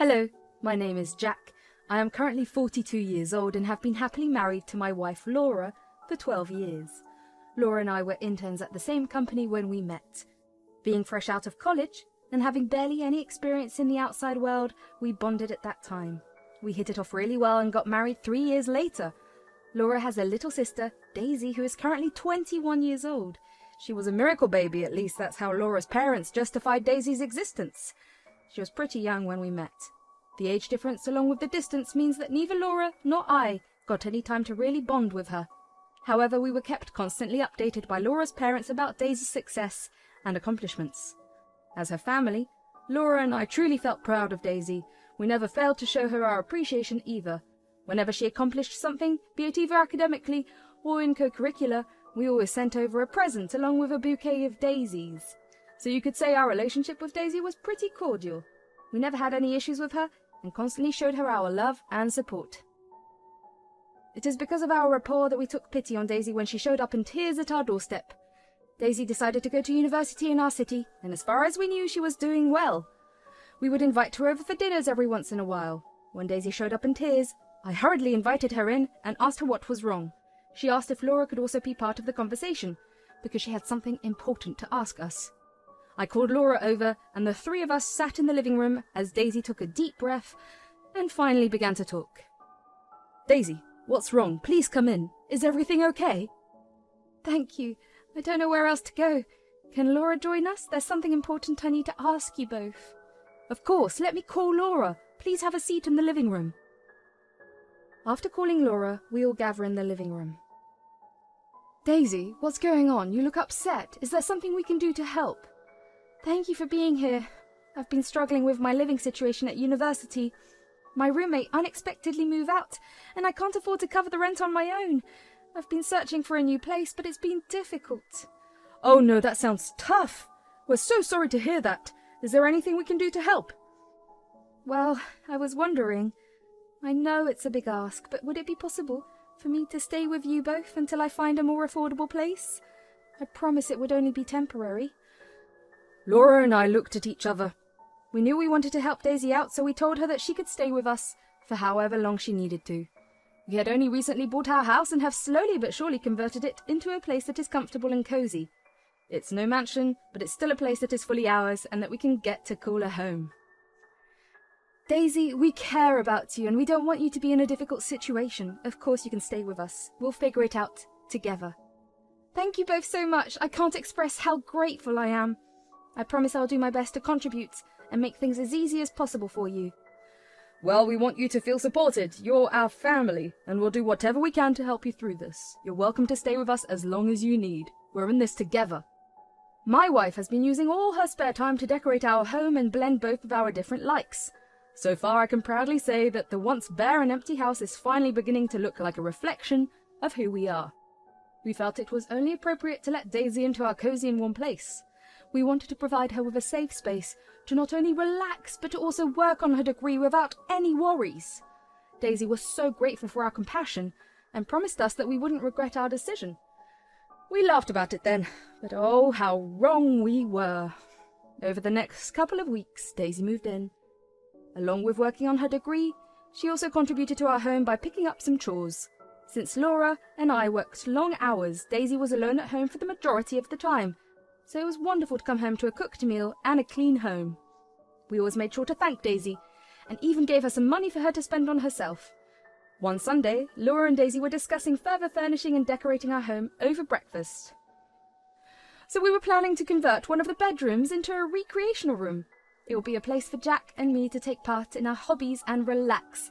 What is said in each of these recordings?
Hello, my name is Jack. I am currently 42 years old and have been happily married to my wife Laura for 12 years. Laura and I were interns at the same company when we met. Being fresh out of college and having barely any experience in the outside world, we bonded at that time. We hit it off really well and got married 3 years later. Laura has a little sister, Daisy, who is currently 21 years old. She was a miracle baby, at least that's how Laura's parents justified Daisy's existence. She was pretty young when we met. The age difference along with the distance means that neither Laura nor I got any time to really bond with her. However, we were kept constantly updated by Laura's parents about Daisy's success and accomplishments. As her family, Laura and I truly felt proud of Daisy. We never failed to show her our appreciation either. Whenever she accomplished something, be it either academically or in co-curricular, we always sent over a present along with a bouquet of daisies. So you could say our relationship with Daisy was pretty cordial. We never had any issues with her and constantly showed her our love and support. It is because of our rapport that we took pity on Daisy when she showed up in tears at our doorstep. Daisy decided to go to university in our city, and as far as we knew, she was doing well. We would invite her over for dinners every once in a while. When Daisy showed up in tears, I hurriedly invited her in and asked her what was wrong. She asked if Laura could also be part of the conversation, because she had something important to ask us. I called Laura over, and the three of us sat in the living room as Daisy took a deep breath and finally began to talk. "Daisy, what's wrong? Please come in. Is everything okay?" "Thank you. I don't know where else to go. Can Laura join us? There's something important I need to ask you both." "Of course. Let me call Laura. Please have a seat in the living room." After calling Laura, we all gather in the living room. "Daisy, what's going on? You look upset. Is there something we can do to help?" "Thank you for being here. I've been struggling with my living situation at university. My roommate unexpectedly moved out, and I can't afford to cover the rent on my own. I've been searching for a new place, but it's been difficult." "Oh no, that sounds tough. We're so sorry to hear that. Is there anything we can do to help?" "Well, I was wondering. I know it's a big ask, but would it be possible for me to stay with you both until I find a more affordable place? I promise it would only be temporary." Laura and I looked at each other. We knew we wanted to help Daisy out, so we told her that she could stay with us for however long she needed to. We had only recently bought our house and have slowly but surely converted it into a place that is comfortable and cozy. It's no mansion, but it's still a place that is fully ours and that we can get to call a home. "Daisy, we care about you and we don't want you to be in a difficult situation. Of course you can stay with us. We'll figure it out together." "Thank you both so much. I can't express how grateful I am. I promise I'll do my best to contribute and make things as easy as possible for you." "Well, we want you to feel supported. You're our family, and we'll do whatever we can to help you through this. You're welcome to stay with us as long as you need. We're in this together." My wife has been using all her spare time to decorate our home and blend both of our different likes. So far, I can proudly say that the once bare and empty house is finally beginning to look like a reflection of who we are. We felt it was only appropriate to let Daisy into our cozy and warm place. We wanted to provide her with a safe space to not only relax, but to also work on her degree without any worries. Daisy was so grateful for our compassion and promised us that we wouldn't regret our decision. We laughed about it then, but oh, how wrong we were. Over the next couple of weeks, Daisy moved in. Along with working on her degree, she also contributed to our home by picking up some chores. Since Laura and I worked long hours, Daisy was alone at home for the majority of the time, so it was wonderful to come home to a cooked meal and a clean home. We always made sure to thank Daisy, and even gave her some money for her to spend on herself. One Sunday, Laura and Daisy were discussing further furnishing and decorating our home over breakfast. So we were planning to convert one of the bedrooms into a recreational room. It will be a place for Jack and me to take part in our hobbies and relax.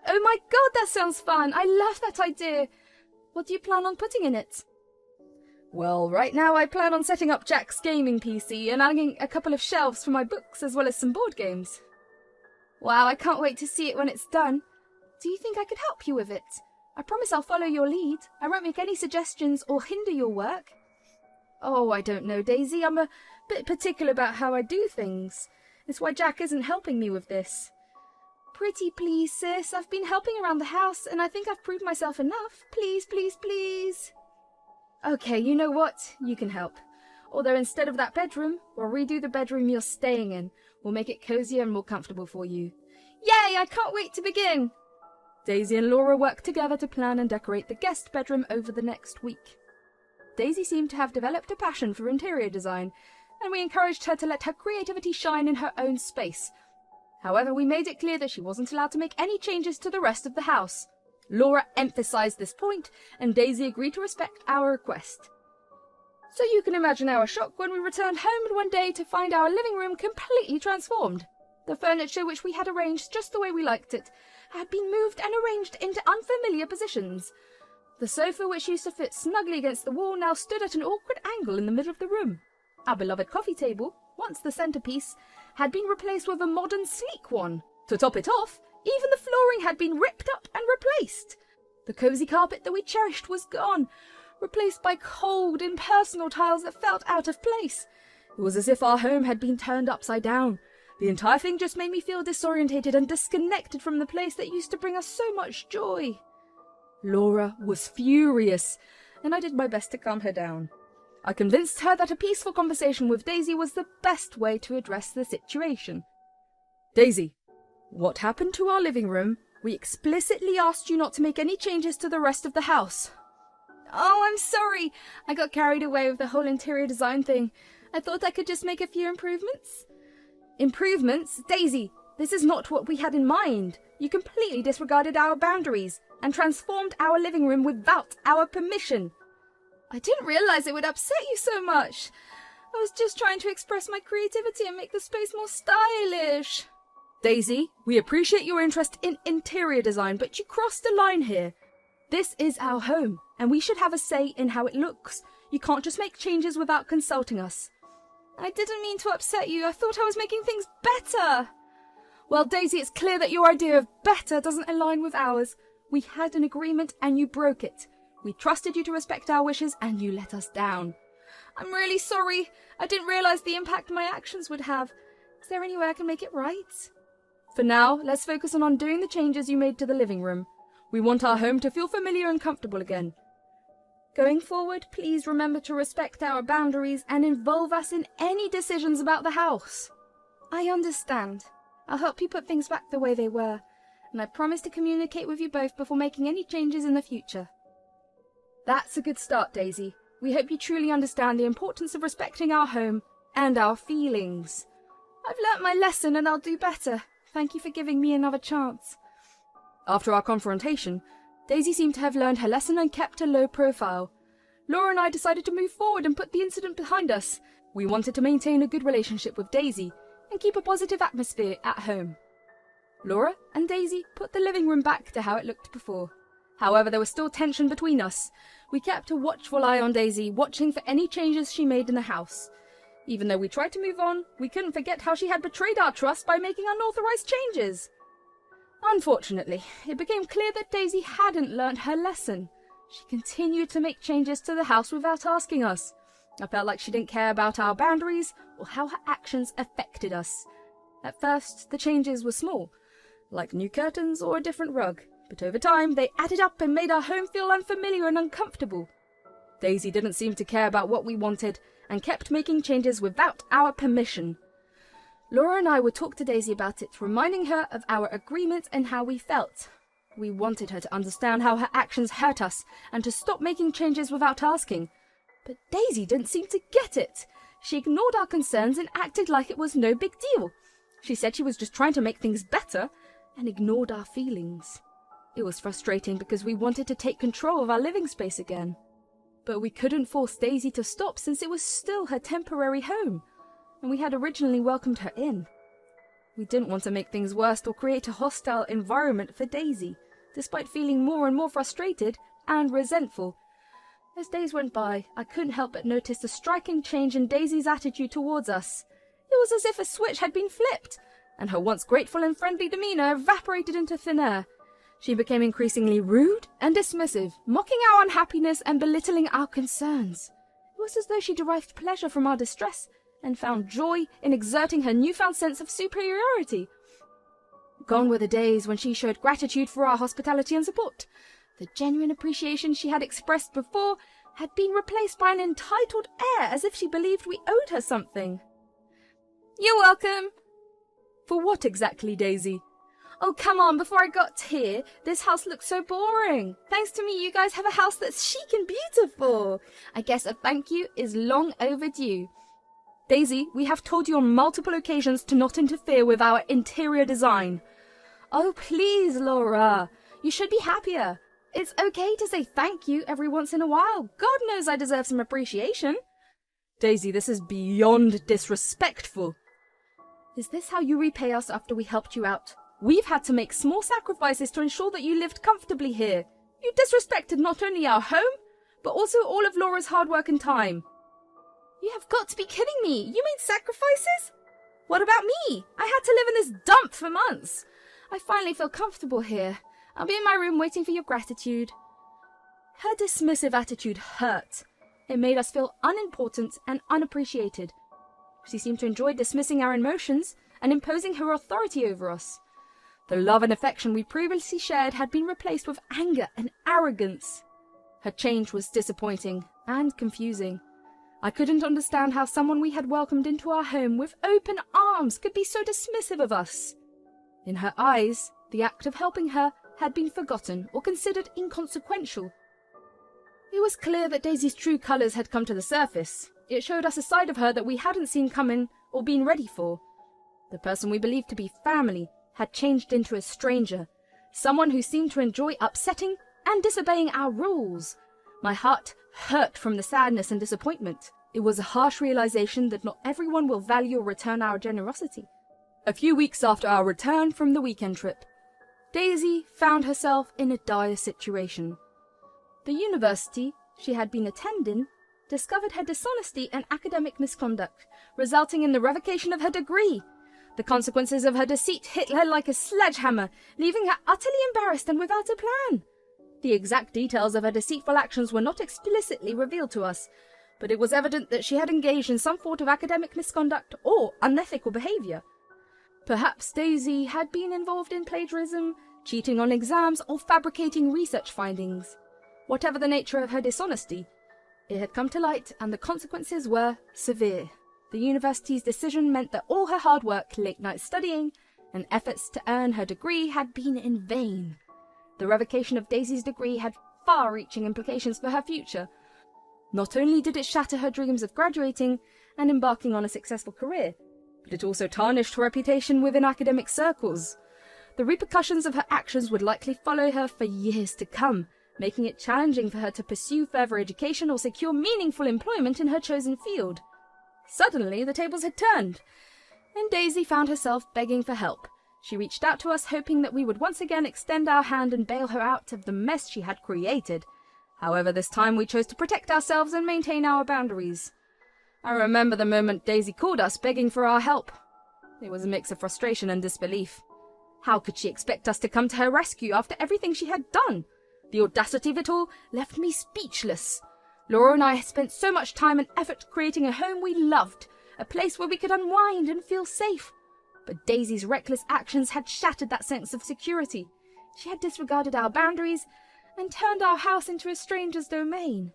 "Oh my God, that sounds fun! I love that idea! What do you plan on putting in it?" "Well, right now I plan on setting up Jack's gaming PC and adding a couple of shelves for my books as well as some board games." "Wow, I can't wait to see it when it's done. Do you think I could help you with it? I promise I'll follow your lead. I won't make any suggestions or hinder your work." "Oh, I don't know, Daisy. I'm a bit particular about how I do things. It's why Jack isn't helping me with this." "Pretty please, sis. I've been helping around the house, and I think I've proved myself enough. Please, please, please." "Okay, you know what? You can help. Although instead of that bedroom, we'll redo the bedroom you're staying in. We'll make it cozier and more comfortable for you. Yay, I can't wait to begin! Daisy and Laura worked together to plan and decorate the guest bedroom over the next week. Daisy seemed to have developed a passion for interior design, and we encouraged her to let her creativity shine in her own space. However, we made it clear that she wasn't allowed to make any changes to the rest of the house. Laura emphasized this point, and Daisy agreed to respect our request. So you can imagine our shock when we returned home one day to find our living room completely transformed. The furniture, which we had arranged just the way we liked it, had been moved and arranged into unfamiliar positions. The sofa, which used to fit snugly against the wall, now stood at an awkward angle in the middle of the room. Our beloved coffee table, once the centerpiece, had been replaced with a modern, sleek one. To top it off, even the flooring had been ripped up and replaced. The cozy carpet that we cherished was gone, replaced by cold, impersonal tiles that felt out of place. It was as if our home had been turned upside down. The entire thing just made me feel disorientated and disconnected from the place that used to bring us so much joy. Laura was furious, and I did my best to calm her down. I convinced her that a peaceful conversation with Daisy was the best way to address the situation. Daisy, what happened to our living room? We explicitly asked you not to make any changes to the rest of the house. Oh, I'm sorry. I got carried away with the whole interior design thing. I thought I could just make a few improvements. Improvements? Daisy, this is not what we had in mind. You completely disregarded our boundaries and transformed our living room without our permission. I didn't realize it would upset you so much. I was just trying to express my creativity and make the space more stylish. Daisy, we appreciate your interest in interior design, but you crossed a line here. This is our home, and we should have a say in how it looks. You can't just make changes without consulting us. I didn't mean to upset you. I thought I was making things better. Well, Daisy, it's clear that your idea of better doesn't align with ours. We had an agreement and you broke it. We trusted you to respect our wishes and you let us down. I'm really sorry. I didn't realize the impact my actions would have. Is there any way I can make it right? For now, let's focus on undoing the changes you made to the living room. We want our home to feel familiar and comfortable again. Going forward, please remember to respect our boundaries and involve us in any decisions about the house. I understand. I'll help you put things back the way they were, and I promise to communicate with you both before making any changes in the future. That's a good start, Daisy. We hope you truly understand the importance of respecting our home and our feelings. I've learnt my lesson and I'll do better. Thank you for giving me another chance. After our confrontation, Daisy seemed to have learned her lesson and kept a low profile. Laura and I decided to move forward and put the incident behind us. We wanted to maintain a good relationship with Daisy and keep a positive atmosphere at home. Laura and Daisy put the living room back to how it looked before. However, there was still tension between us. We kept a watchful eye on Daisy, watching for any changes she made in the house. Even though we tried to move on, we couldn't forget how she had betrayed our trust by making unauthorized changes. Unfortunately, it became clear that Daisy hadn't learnt her lesson. She continued to make changes to the house without asking us. I felt like she didn't care about our boundaries or how her actions affected us. At first, the changes were small, like new curtains or a different rug, but over time they added up and made our home feel unfamiliar and uncomfortable. Daisy didn't seem to care about what we wanted and kept making changes without our permission. Laura and I would talk to Daisy about it, reminding her of our agreement and how we felt. We wanted her to understand how her actions hurt us and to stop making changes without asking. But Daisy didn't seem to get it. She ignored our concerns and acted like it was no big deal. She said she was just trying to make things better and ignored our feelings. It was frustrating because we wanted to take control of our living space again. But we couldn't force Daisy to stop since it was still her temporary home, and we had originally welcomed her in. We didn't want to make things worse or create a hostile environment for Daisy, despite feeling more and more frustrated and resentful. As days went by, I couldn't help but notice a striking change in Daisy's attitude towards us. It was as if a switch had been flipped, and her once grateful and friendly demeanor evaporated into thin air. She became increasingly rude and dismissive, mocking our unhappiness and belittling our concerns. It was as though she derived pleasure from our distress and found joy in exerting her newfound sense of superiority. Gone were the days when she showed gratitude for our hospitality and support. The genuine appreciation she had expressed before had been replaced by an entitled air, as if she believed we owed her something. You're welcome. For what exactly, Daisy? Oh, come on, before I got here, this house looks so boring. Thanks to me, you guys have a house that's chic and beautiful. I guess a thank you is long overdue. Daisy, we have told you on multiple occasions to not interfere with our interior design. Oh, please, Laura. You should be happier. It's okay to say thank you every once in a while. God knows I deserve some appreciation. Daisy, this is beyond disrespectful. Is this how you repay us after we helped you out? We've had to make small sacrifices to ensure that you lived comfortably here. You disrespected not only our home, but also all of Laura's hard work and time. You have got to be kidding me. You made sacrifices? What about me? I had to live in this dump for months. I finally feel comfortable here. I'll be in my room waiting for your gratitude. Her dismissive attitude hurt. It made us feel unimportant and unappreciated. She seemed to enjoy dismissing our emotions and imposing her authority over us. The love and affection we previously shared had been replaced with anger and arrogance. Her change was disappointing and confusing. I couldn't understand how someone we had welcomed into our home with open arms could be so dismissive of us. In her eyes, the act of helping her had been forgotten or considered inconsequential. It was clear that Daisy's true colours had come to the surface. It showed us a side of her that we hadn't seen coming or been ready for. The person we believed to be family had changed into a stranger, someone who seemed to enjoy upsetting and disobeying our rules. My heart hurt from the sadness and disappointment. It was a harsh realization that not everyone will value or return our generosity. A few weeks after our return from the weekend trip, Daisy found herself in a dire situation. The university she had been attending discovered her dishonesty and academic misconduct, resulting in the revocation of her degree. The consequences of her deceit hit her like a sledgehammer, leaving her utterly embarrassed and without a plan. The exact details of her deceitful actions were not explicitly revealed to us, but it was evident that she had engaged in some sort of academic misconduct or unethical behaviour. Perhaps Daisy had been involved in plagiarism, cheating on exams, or fabricating research findings. Whatever the nature of her dishonesty, it had come to light and the consequences were severe. The university's decision meant that all her hard work, late-night studying, and efforts to earn her degree had been in vain. The revocation of Daisy's degree had far-reaching implications for her future. Not only did it shatter her dreams of graduating and embarking on a successful career, but it also tarnished her reputation within academic circles. The repercussions of her actions would likely follow her for years to come, making it challenging for her to pursue further education or secure meaningful employment in her chosen field. Suddenly, the tables had turned, and Daisy found herself begging for help. She reached out to us, hoping that we would once again extend our hand and bail her out of the mess she had created. However, this time we chose to protect ourselves and maintain our boundaries. I remember the moment Daisy called us, begging for our help. It was a mix of frustration and disbelief. How could she expect us to come to her rescue after everything she had done? The audacity of it all left me speechless. Laura and I had spent so much time and effort creating a home we loved, a place where we could unwind and feel safe. But Daisy's reckless actions had shattered that sense of security. She had disregarded our boundaries and turned our house into a stranger's domain.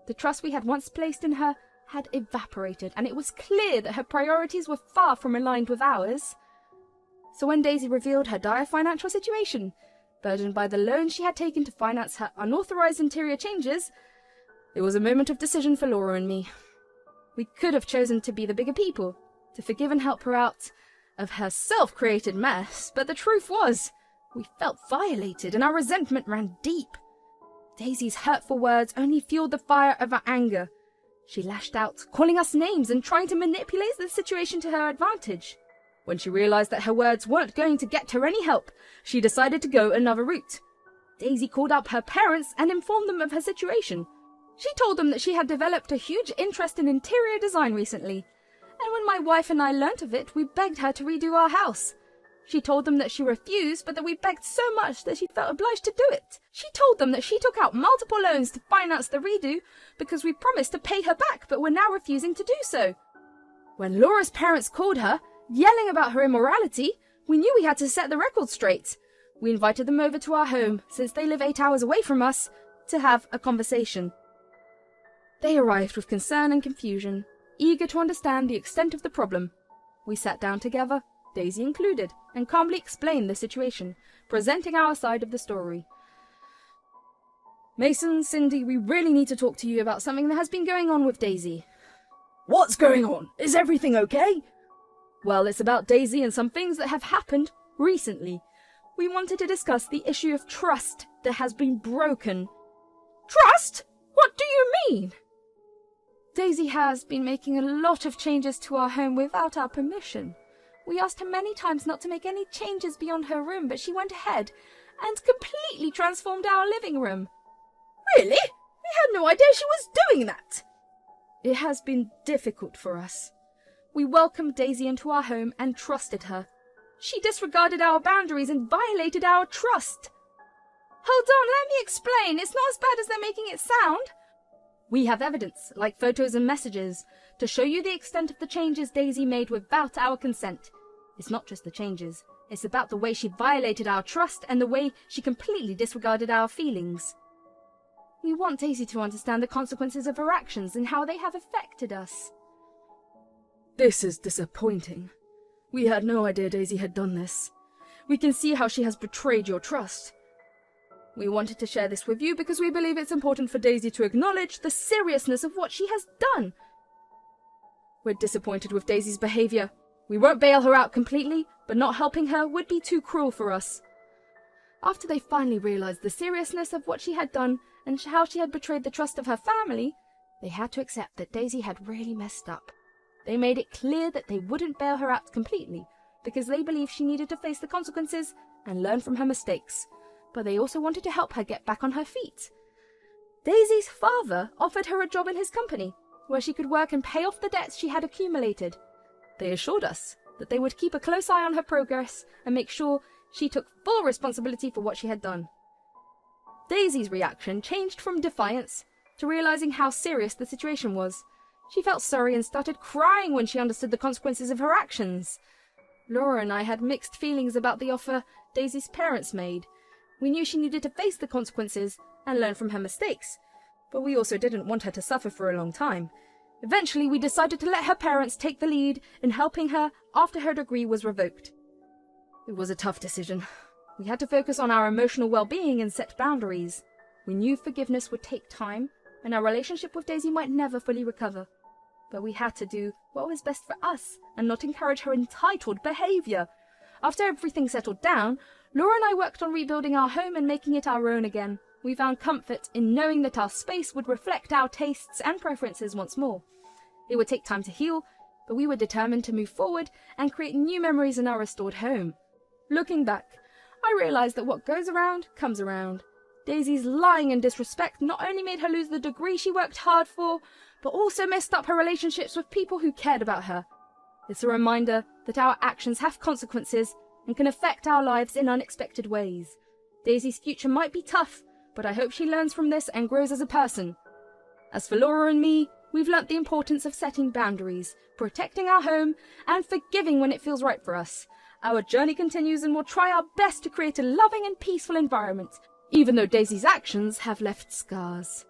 The trust we had once placed in her had evaporated, and it was clear that her priorities were far from aligned with ours. So when Daisy revealed her dire financial situation, burdened by the loan she had taken to finance her unauthorized interior changes, it was a moment of decision for Laura and me. We could have chosen to be the bigger people, to forgive and help her out of her self-created mess, but the truth was, we felt violated and our resentment ran deep. Daisy's hurtful words only fueled the fire of our anger. She lashed out, calling us names and trying to manipulate the situation to her advantage. When she realized that her words weren't going to get her any help, she decided to go another route. Daisy called up her parents and informed them of her situation. She told them that she had developed a huge interest in interior design recently, and when my wife and I learnt of it, we begged her to redo our house. She told them that she refused, but that we begged so much that she felt obliged to do it. She told them that she took out multiple loans to finance the redo because we promised to pay her back, but were now refusing to do so. When Laura's parents called her, yelling about her immorality, we knew we had to set the record straight. We invited them over to our home, since they live 8 hours away from us, to have a conversation. They arrived with concern and confusion, eager to understand the extent of the problem. We sat down together, Daisy included, and calmly explained the situation, presenting our side of the story. Mason, Cindy, we really need to talk to you about something that has been going on with Daisy. What's going on? Is everything okay? Well, it's about Daisy and some things that have happened recently. We wanted to discuss the issue of trust that has been broken. Trust? What do you mean? Daisy has been making a lot of changes to our home without our permission. We asked her many times not to make any changes beyond her room, but she went ahead and completely transformed our living room. Really? We had no idea she was doing that. It has been difficult for us. We welcomed Daisy into our home and trusted her. She disregarded our boundaries and violated our trust. Hold on, let me explain. It's not as bad as they're making it sound. We have evidence, like photos and messages, to show you the extent of the changes Daisy made without our consent. It's not just the changes. It's about the way she violated our trust and the way she completely disregarded our feelings. We want Daisy to understand the consequences of her actions and how they have affected us. This is disappointing. We had no idea Daisy had done this. We can see how she has betrayed your trust. We wanted to share this with you because we believe it's important for Daisy to acknowledge the seriousness of what she has done. We're disappointed with Daisy's behavior. We won't bail her out completely, but not helping her would be too cruel for us. After they finally realized the seriousness of what she had done and how she had betrayed the trust of her family, they had to accept that Daisy had really messed up. They made it clear that they wouldn't bail her out completely because they believed she needed to face the consequences and learn from her mistakes, but they also wanted to help her get back on her feet. Daisy's father offered her a job in his company, where she could work and pay off the debts she had accumulated. They assured us that they would keep a close eye on her progress and make sure she took full responsibility for what she had done. Daisy's reaction changed from defiance to realizing how serious the situation was. She felt sorry and started crying when she understood the consequences of her actions. Laura and I had mixed feelings about the offer Daisy's parents made. We knew she needed to face the consequences and learn from her mistakes, but we also didn't want her to suffer for a long time. Eventually, we decided to let her parents take the lead in helping her after her degree was revoked. It was a tough decision. We had to focus on our emotional well-being and set boundaries. We knew forgiveness would take time, and our relationship with Daisy might never fully recover. But we had to do what was best for us and not encourage her entitled behavior. After everything settled down, Laura and I worked on rebuilding our home and making it our own again. We found comfort in knowing that our space would reflect our tastes and preferences once more. It would take time to heal, but we were determined to move forward and create new memories in our restored home. Looking back, I realized that what goes around comes around. Daisy's lying and disrespect not only made her lose the degree she worked hard for, but also messed up her relationships with people who cared about her. It's a reminder that our actions have consequences and can affect our lives in unexpected ways. Daisy's future might be tough, but I hope she learns from this and grows as a person. As for Laura and me, we've learnt the importance of setting boundaries, protecting our home, and forgiving when it feels right for us. Our journey continues and we'll try our best to create a loving and peaceful environment, even though Daisy's actions have left scars.